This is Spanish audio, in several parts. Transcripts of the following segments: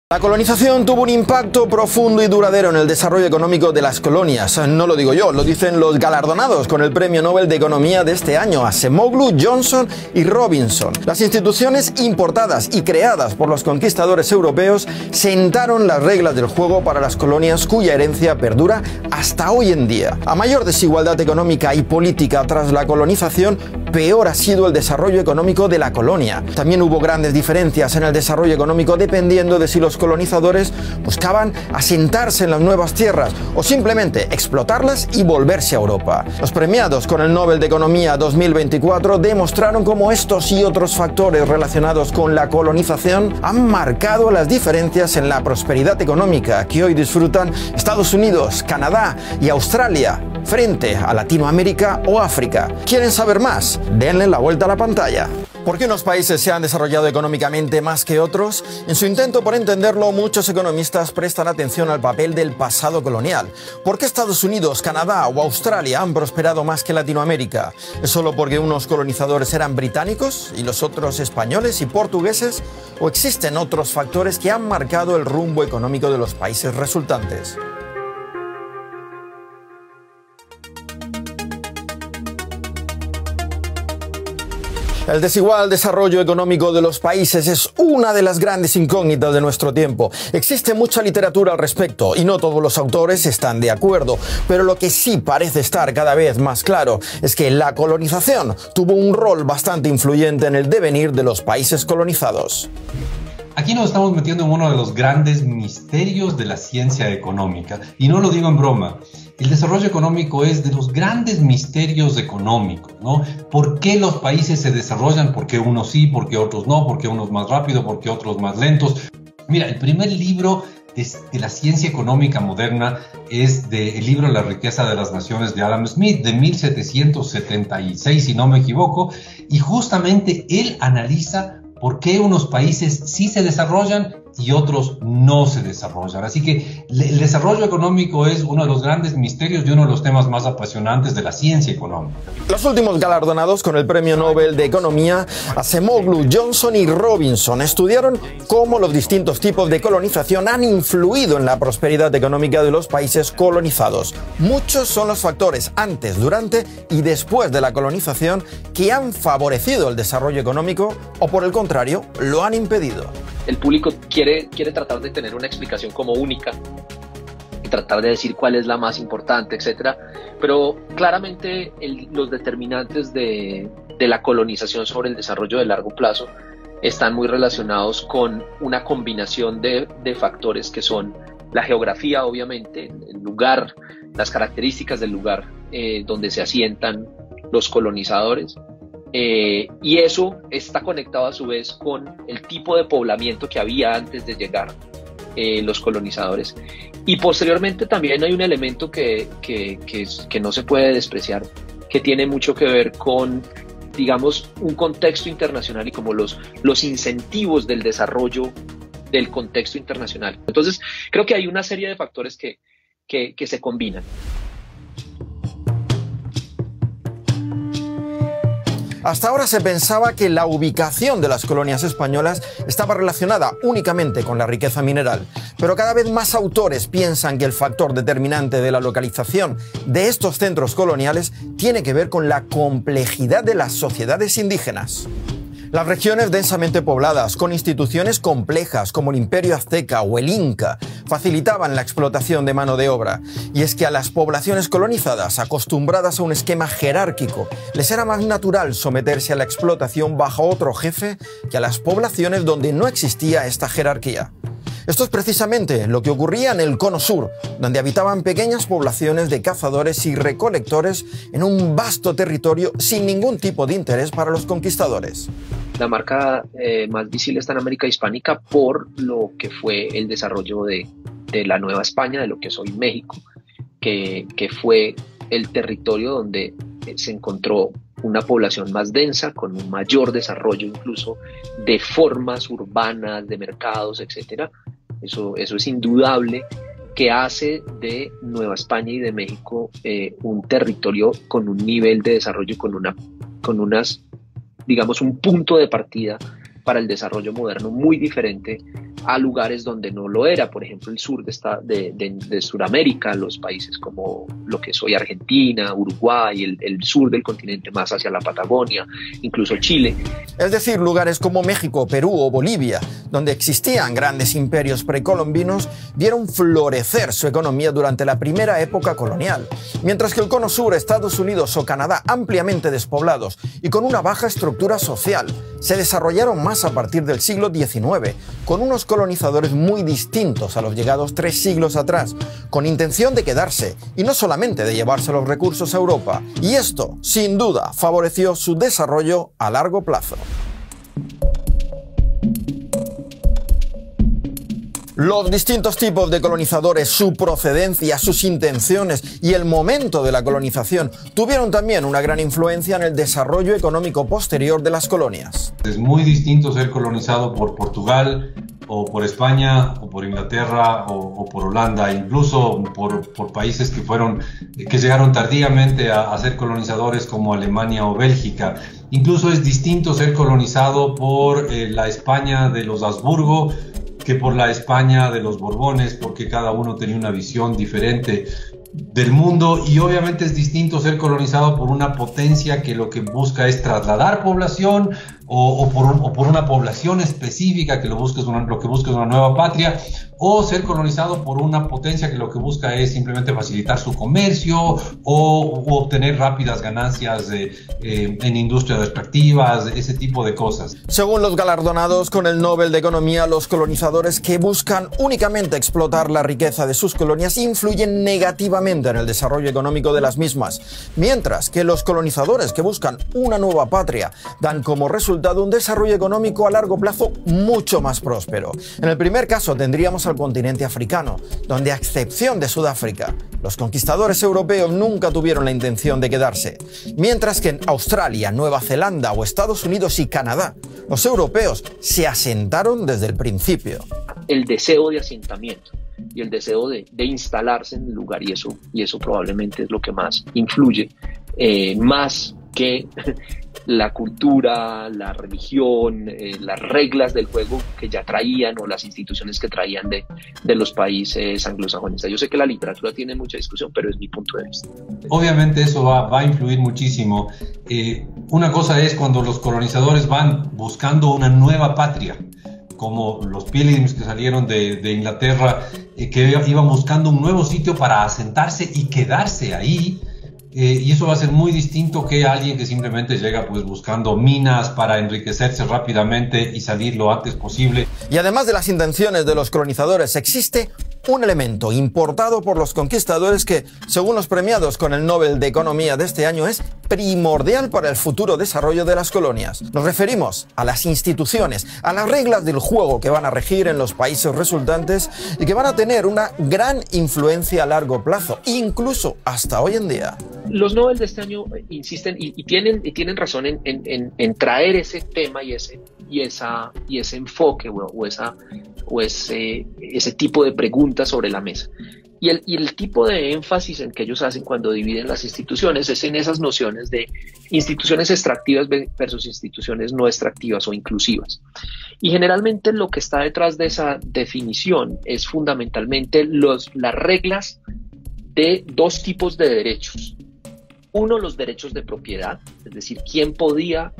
La colonización tuvo un impacto profundo y duradero en el desarrollo económico de las colonias. No lo digo yo, lo dicen los galardonados con el Premio Nobel de Economía de este año, Acemoglu, Johnson y Robinson. Las instituciones importadas y creadas por los conquistadores europeos sentaron las reglas del juego para las colonias cuya herencia perdura hasta hoy en día. A mayor desigualdad económica y política tras la colonización, peor ha sido el desarrollo económico de la colonia. También hubo grandes diferencias en el desarrollo económico dependiendo de si los colonizadores buscaban asentarse en las nuevas tierras o simplemente explotarlas y volverse a Europa. Los premiados con el Nobel de Economía 2024 demostraron cómo estos y otros factores relacionados con la colonización han marcado las diferencias en la prosperidad económica que hoy disfrutan Estados Unidos, Canadá y Australia frente a Latinoamérica o África. ¿Quieren saber más? Denle la vuelta a la pantalla. ¿Por qué unos países se han desarrollado económicamente más que otros? En su intento por entenderlo, muchos economistas prestan atención al papel del pasado colonial. ¿Por qué Estados Unidos, Canadá o Australia han prosperado más que Latinoamérica? ¿Es solo porque unos colonizadores eran británicos y los otros españoles y portugueses? ¿O existen otros factores que han marcado el rumbo económico de los países resultantes? El desigual desarrollo económico de los países es una de las grandes incógnitas de nuestro tiempo. Existe mucha literatura al respecto y no todos los autores están de acuerdo, pero lo que sí parece estar cada vez más claro es que la colonización tuvo un rol bastante influyente en el devenir de los países colonizados. Aquí nos estamos metiendo en uno de los grandes misterios de la ciencia económica, y no lo digo en broma. El desarrollo económico es de los grandes misterios económicos, ¿no? ¿Por qué los países se desarrollan? ¿Por qué unos sí? ¿Por qué otros no? ¿Por qué unos más rápido? ¿Por qué otros más lentos? Mira, el primer libro de la ciencia económica moderna es el libro La riqueza de las naciones de Adam Smith, de 1776, si no me equivoco, y justamente él analiza por qué unos países sí se desarrollan y otros no se desarrollan. Así que el desarrollo económico es uno de los grandes misterios y uno de los temas más apasionantes de la ciencia económica. Los últimos galardonados con el Premio Nobel de Economía, Acemoglu, Johnson y Robinson, estudiaron cómo los distintos tipos de colonización han influido en la prosperidad económica de los países colonizados. Muchos son los factores antes, durante y después de la colonización que han favorecido el desarrollo económico o, por el contrario, lo han impedido. El público quiere tratar de tener una explicación como única y tratar de decir cuál es la más importante, etcétera. Pero claramente los determinantes de la colonización sobre el desarrollo de largo plazo están muy relacionados con una combinación de factores que son la geografía, obviamente, el lugar, las características del lugar donde se asientan los colonizadores. Y eso está conectado a su vez con el tipo de poblamiento que había antes de llegar los colonizadores. Y posteriormente también hay un elemento que no se puede despreciar, que tiene mucho que ver con, digamos, un contexto internacional y como los incentivos del desarrollo del contexto internacional. Entonces, creo que hay una serie de factores que se combinan. Hasta ahora se pensaba que la ubicación de las colonias españolas estaba relacionada únicamente con la riqueza mineral, pero cada vez más autores piensan que el factor determinante de la localización de estos centros coloniales tiene que ver con la complejidad de las sociedades indígenas. Las regiones densamente pobladas, con instituciones complejas como el Imperio Azteca o el Inca, facilitaban la explotación de mano de obra. Y es que a las poblaciones colonizadas, acostumbradas a un esquema jerárquico, les era más natural someterse a la explotación bajo otro jefe que a las poblaciones donde no existía esta jerarquía. Esto es precisamente lo que ocurría en el Cono Sur, donde habitaban pequeñas poblaciones de cazadores y recolectores en un vasto territorio sin ningún tipo de interés para los conquistadores. La marca más visible está en América Hispánica por lo que fue el desarrollo de la Nueva España, de lo que es hoy México, que fue el territorio donde se encontró una población más densa, con un mayor desarrollo incluso de formas urbanas, de mercados, etcétera. Eso es indudable, que hace de Nueva España y de México un territorio con un nivel de desarrollo y con unas, digamos, un punto de partida para el desarrollo moderno muy diferente a lugares donde no lo era, por ejemplo el sur de Sudamérica, los países como lo que es hoy Argentina, Uruguay, el sur del continente más hacia la Patagonia, incluso Chile. Es decir, lugares como México, Perú o Bolivia, donde existían grandes imperios precolombinos, vieron florecer su economía durante la primera época colonial, mientras que el cono sur, Estados Unidos o Canadá, ampliamente despoblados y con una baja estructura social, se desarrollaron más a partir del siglo XIX, con unos colonizadores muy distintos a los llegados 3 siglos atrás, con intención de quedarse y no solamente de llevarse los recursos a Europa. Y esto, sin duda, favoreció su desarrollo a largo plazo. Los distintos tipos de colonizadores, su procedencia, sus intenciones y el momento de la colonización tuvieron también una gran influencia en el desarrollo económico posterior de las colonias. Es muy distinto ser colonizado por Portugal o por España o por Inglaterra o por Holanda, incluso por países que llegaron tardíamente a ser colonizadores como Alemania o Bélgica. Incluso es distinto ser colonizado por la España de los Habsburgo que por la España de los Borbones, porque cada uno tenía una visión diferente del mundo, y obviamente es distinto ser colonizado por una potencia que lo que busca es trasladar población o por una población específica que lo que busca es una nueva patria, o ser colonizado por una potencia que lo que busca es simplemente facilitar su comercio o obtener rápidas ganancias en industrias extractivas, ese tipo de cosas. Según los galardonados con el Nobel de Economía, los colonizadores que buscan únicamente explotar la riqueza de sus colonias influyen negativamente en el desarrollo económico de las mismas, mientras que los colonizadores que buscan una nueva patria dan como resultado un desarrollo económico a largo plazo mucho más próspero. En el primer caso tendríamos al continente africano, donde a excepción de Sudáfrica, los conquistadores europeos nunca tuvieron la intención de quedarse, mientras que en Australia, Nueva Zelanda o Estados Unidos y Canadá, los europeos se asentaron desde el principio. El deseo de asentamiento y el deseo de instalarse en el lugar, y eso probablemente es lo que más influye, más que la cultura, la religión, las reglas del juego que ya traían o las instituciones que traían de los países anglosajones. Yo sé que la literatura tiene mucha discusión, pero es mi punto de vista. Obviamente eso va a influir muchísimo. Una cosa es cuando los colonizadores van buscando una nueva patria, como los Pilgrims que salieron de Inglaterra, que iban buscando un nuevo sitio para asentarse y quedarse ahí. Y eso va a ser muy distinto que alguien que simplemente llega pues buscando minas para enriquecerse rápidamente y salir lo antes posible. Y además de las intenciones de los colonizadores, existe un elemento importado por los conquistadores que, según los premiados con el Nobel de Economía de este año, es primordial para el futuro desarrollo de las colonias. Nos referimos a las instituciones, a las reglas del juego que van a regir en los países resultantes y que van a tener una gran influencia a largo plazo, incluso hasta hoy en día. Los Nobel de este año insisten y tienen razón en traer ese tema y ese enfoque o ese tipo de preguntas sobre la mesa. Y el tipo de énfasis en que ellos hacen cuando dividen las instituciones es en esas nociones de instituciones extractivas versus instituciones no extractivas o inclusivas. Y generalmente lo que está detrás de esa definición es fundamentalmente las reglas de dos tipos de derechos. Uno, los derechos de propiedad, es decir, quién podía,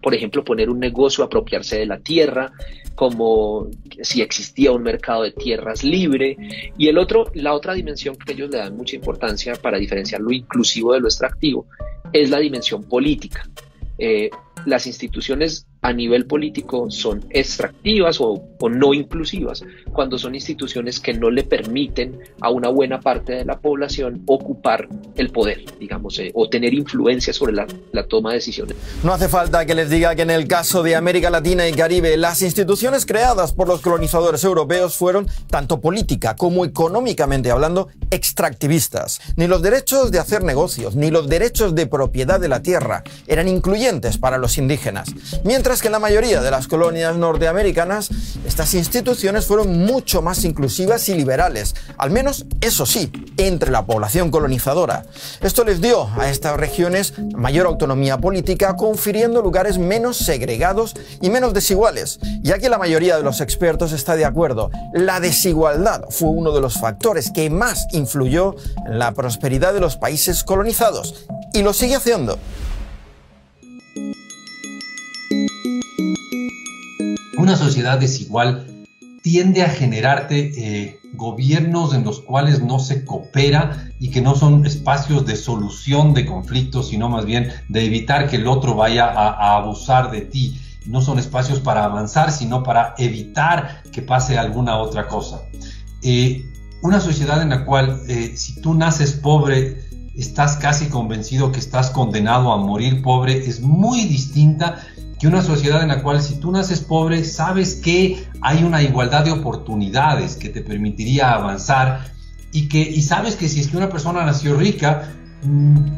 por ejemplo, poner un negocio, apropiarse de la tierra, como si existía un mercado de tierras libre. Y la otra dimensión que ellos le dan mucha importancia para diferenciar lo inclusivo de lo extractivo es la dimensión política. Las instituciones a nivel político son extractivas o no inclusivas cuando son instituciones que no le permiten a una buena parte de la población ocupar el poder, digamos, o tener influencia sobre la toma de decisiones. No hace falta que les diga que en el caso de América Latina y Caribe, las instituciones creadas por los colonizadores europeos fueron, tanto política como económicamente hablando, extractivistas. Ni los derechos de hacer negocios, ni los derechos de propiedad de la tierra eran incluyentes para los los indígenas. Mientras que en la mayoría de las colonias norteamericanas, estas instituciones fueron mucho más inclusivas y liberales, al menos, eso sí, entre la población colonizadora. Esto les dio a estas regiones mayor autonomía política, confiriendo lugares menos segregados y menos desiguales. Ya que la mayoría de los expertos está de acuerdo, la desigualdad fue uno de los factores que más influyó en la prosperidad de los países colonizados, y lo sigue haciendo. Una sociedad desigual tiende a generarte gobiernos en los cuales no se coopera y que no son espacios de solución de conflictos, sino más bien de evitar que el otro vaya a abusar de ti. No son espacios para avanzar, sino para evitar que pase alguna otra cosa. Una sociedad en la cual si tú naces pobre, estás casi convencido que estás condenado a morir pobre, es muy distinta que una sociedad en la cual si tú naces pobre, sabes que hay una igualdad de oportunidades que te permitiría avanzar y sabes que si es que una persona nació rica,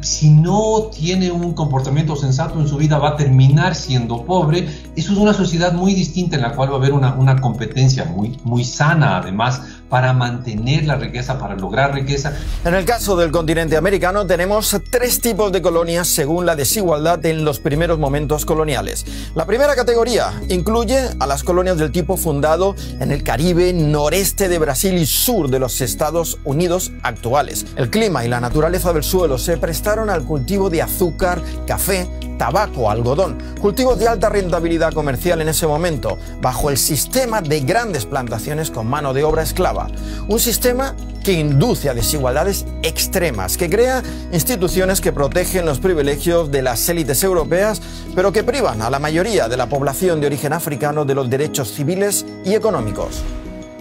si no tiene un comportamiento sensato en su vida va a terminar siendo pobre. Eso es una sociedad muy distinta en la cual va a haber una competencia muy sana, además, para mantener la riqueza, para lograr riqueza. En el caso del continente americano tenemos 3 tipos de colonias según la desigualdad en los primeros momentos coloniales. La primera categoría incluye a las colonias del tipo fundado en el Caribe, noreste de Brasil y sur de los Estados Unidos actuales. El clima y la naturaleza del suelo se prestaron al cultivo de azúcar, café, tabaco, algodón, cultivos de alta rentabilidad comercial en ese momento, bajo el sistema de grandes plantaciones con mano de obra esclava. Un sistema que induce a desigualdades extremas, que crea instituciones que protegen los privilegios de las élites europeas, pero que privan a la mayoría de la población de origen africano de los derechos civiles y económicos.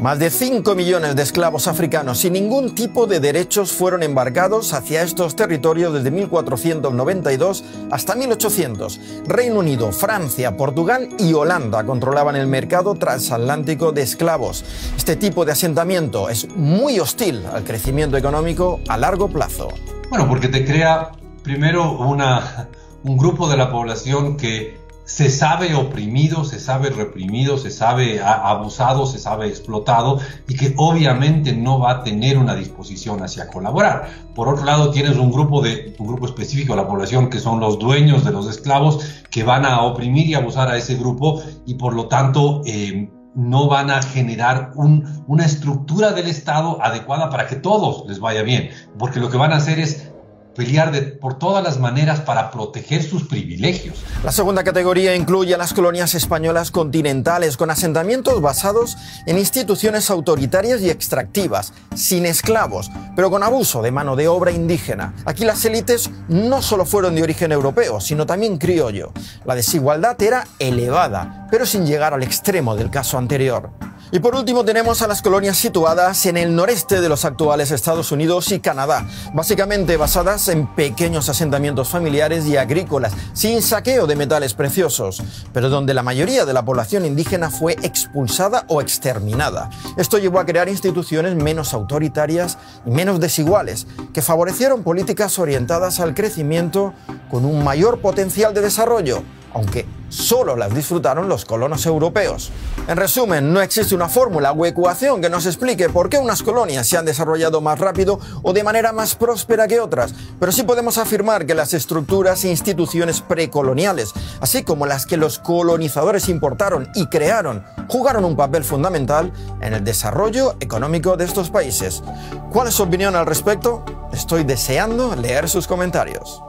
Más de 5 millones de esclavos africanos sin ningún tipo de derechos fueron embarcados hacia estos territorios desde 1492 hasta 1800. Reino Unido, Francia, Portugal y Holanda controlaban el mercado transatlántico de esclavos. Este tipo de asentamiento es muy hostil al crecimiento económico a largo plazo. Bueno, porque te crea primero un grupo de la población que se sabe oprimido, se sabe reprimido, se sabe abusado, se sabe explotado y que obviamente no va a tener una disposición hacia colaborar. Por otro lado, tienes un grupo específico de la población que son los dueños de los esclavos que van a oprimir y abusar a ese grupo y por lo tanto no van a generar una estructura del Estado adecuada para que todos les vaya bien, porque lo que van a hacer es pelear por todas las maneras para proteger sus privilegios. La segunda categoría incluye a las colonias españolas continentales con asentamientos basados en instituciones autoritarias y extractivas, sin esclavos, pero con abuso de mano de obra indígena. Aquí las élites no solo fueron de origen europeo, sino también criollo. La desigualdad era elevada, pero sin llegar al extremo del caso anterior. Y por último tenemos a las colonias situadas en el noreste de los actuales Estados Unidos y Canadá, básicamente basadas en pequeños asentamientos familiares y agrícolas, sin saqueo de metales preciosos, pero donde la mayoría de la población indígena fue expulsada o exterminada. Esto llevó a crear instituciones menos autoritarias y menos desiguales, que favorecieron políticas orientadas al crecimiento con un mayor potencial de desarrollo, aunque solo las disfrutaron los colonos europeos. En resumen, no existe una fórmula o ecuación que nos explique por qué unas colonias se han desarrollado más rápido o de manera más próspera que otras, pero sí podemos afirmar que las estructuras e instituciones precoloniales, así como las que los colonizadores importaron y crearon, jugaron un papel fundamental en el desarrollo económico de estos países. ¿Cuál es su opinión al respecto? Estoy deseando leer sus comentarios.